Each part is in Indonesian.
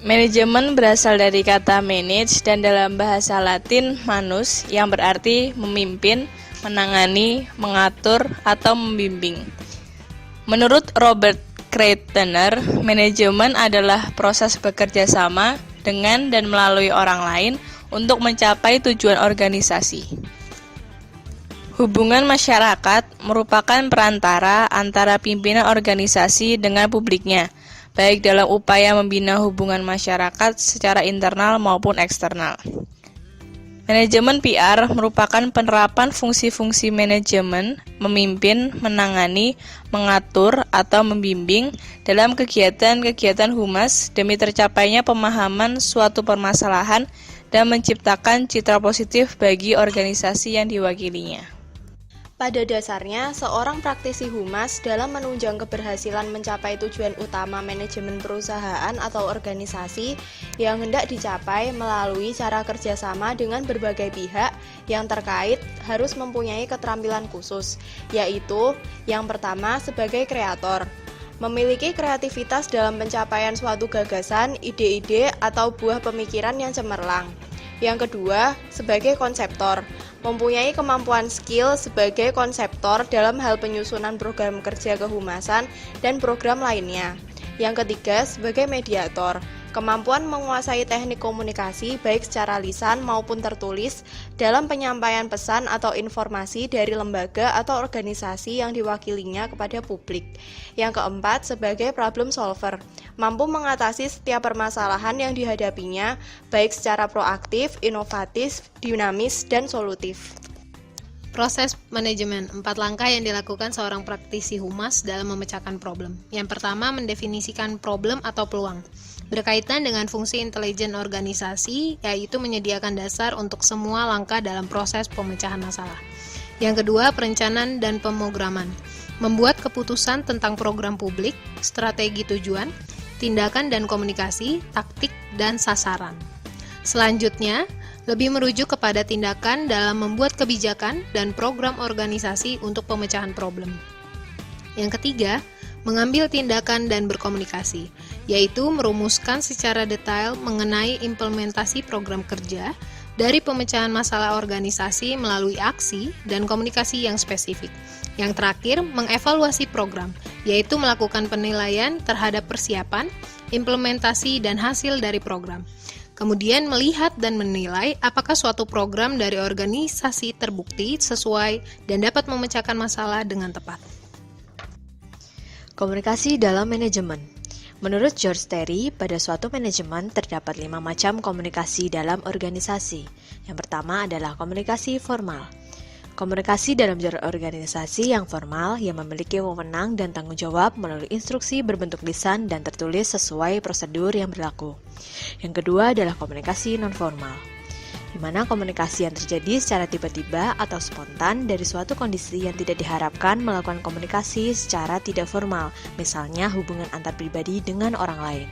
Manajemen berasal dari kata manage dan dalam bahasa Latin manus yang berarti memimpin, menangani, mengatur, atau membimbing. Menurut Robert Kreitner, manajemen adalah proses bekerja sama dengan dan melalui orang lain untuk mencapai tujuan organisasi. Hubungan masyarakat merupakan perantara antara pimpinan organisasi dengan publiknya, baik dalam upaya membina hubungan masyarakat secara internal maupun eksternal. Manajemen PR merupakan penerapan fungsi-fungsi manajemen, memimpin, menangani, mengatur, atau membimbing dalam kegiatan-kegiatan humas demi tercapainya pemahaman suatu permasalahan dan menciptakan citra positif bagi organisasi yang diwakilinya. Pada dasarnya, seorang praktisi humas dalam menunjang keberhasilan mencapai tujuan utama manajemen perusahaan atau organisasi yang hendak dicapai melalui cara kerjasama dengan berbagai pihak yang terkait harus mempunyai keterampilan khusus, yaitu yang pertama sebagai kreator. Memiliki kreativitas dalam pencapaian suatu gagasan, ide-ide, atau buah pemikiran yang cemerlang. Yang kedua, sebagai konseptor, mempunyai kemampuan skill sebagai konseptor dalam hal penyusunan program kerja kehumasan dan program lainnya. Yang ketiga, sebagai mediator, kemampuan menguasai teknik komunikasi baik secara lisan maupun tertulis dalam penyampaian pesan atau informasi dari lembaga atau organisasi yang diwakilinya kepada publik. Yang keempat, sebagai problem solver, mampu mengatasi setiap permasalahan yang dihadapinya baik secara proaktif, inovatif, dinamis, dan solutif. Proses manajemen, 4 langkah yang dilakukan seorang praktisi humas dalam memecahkan problem. Yang pertama, mendefinisikan problem atau peluang. Berkaitan dengan fungsi intelijen organisasi, yaitu menyediakan dasar untuk semua langkah dalam proses pemecahan masalah. Yang kedua, perencanaan dan pemrograman. Membuat keputusan tentang program publik, strategi tujuan, tindakan dan komunikasi, taktik dan sasaran. Selanjutnya, lebih merujuk kepada tindakan dalam membuat kebijakan dan program organisasi untuk pemecahan problem. Yang ketiga, mengambil tindakan dan berkomunikasi, yaitu merumuskan secara detail mengenai implementasi program kerja dari pemecahan masalah organisasi melalui aksi dan komunikasi yang spesifik. Yang terakhir, mengevaluasi program, yaitu melakukan penilaian terhadap persiapan, implementasi, dan hasil dari program. Kemudian melihat dan menilai apakah suatu program dari organisasi terbukti sesuai dan dapat memecahkan masalah dengan tepat. Komunikasi dalam manajemen. Menurut George Terry, pada suatu manajemen terdapat 5 macam komunikasi dalam organisasi. Yang pertama adalah komunikasi formal. Komunikasi dalam jarak organisasi yang formal yang memiliki wewenang dan tanggung jawab melalui instruksi berbentuk lisan dan tertulis sesuai prosedur yang berlaku. Yang kedua adalah komunikasi non-formal, di mana komunikasi yang terjadi secara tiba-tiba atau spontan dari suatu kondisi yang tidak diharapkan melakukan komunikasi secara tidak formal, misalnya hubungan antar pribadi dengan orang lain.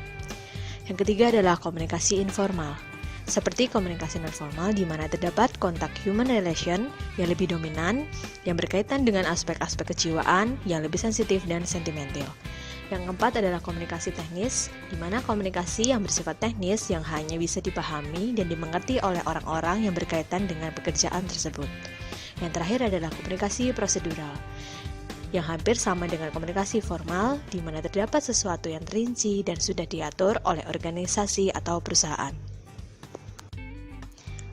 Yang ketiga adalah komunikasi informal, seperti komunikasi non-formal di mana terdapat kontak human relation yang lebih dominan, yang berkaitan dengan aspek-aspek kejiwaan yang lebih sensitif dan sentimental. Yang keempat adalah komunikasi teknis, di mana komunikasi yang bersifat teknis yang hanya bisa dipahami dan dimengerti oleh orang-orang yang berkaitan dengan pekerjaan tersebut. Yang terakhir adalah komunikasi prosedural, yang hampir sama dengan komunikasi formal, di mana terdapat sesuatu yang terinci dan sudah diatur oleh organisasi atau perusahaan.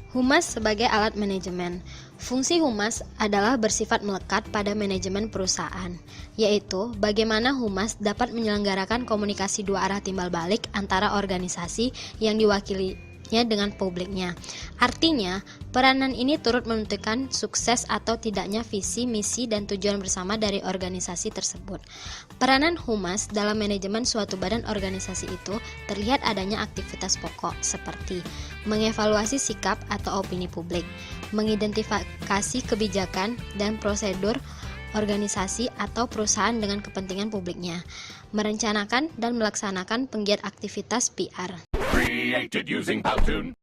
Humas sebagai alat manajemen. Fungsi humas adalah bersifat melekat pada manajemen perusahaan, yaitu bagaimana humas dapat menyelenggarakan komunikasi dua arah timbal balik antara organisasi yang diwakilinya dengan publiknya. Artinya, peranan ini turut menentukan sukses atau tidaknya visi, misi, dan tujuan bersama dari organisasi tersebut. Peranan humas dalam manajemen suatu badan organisasi itu terlihat adanya aktivitas pokok seperti mengevaluasi sikap atau opini publik, mengidentifikasi kebijakan dan prosedur organisasi atau perusahaan dengan kepentingan publiknya, merencanakan dan melaksanakan penggiat aktivitas PR. Created using Powtoon.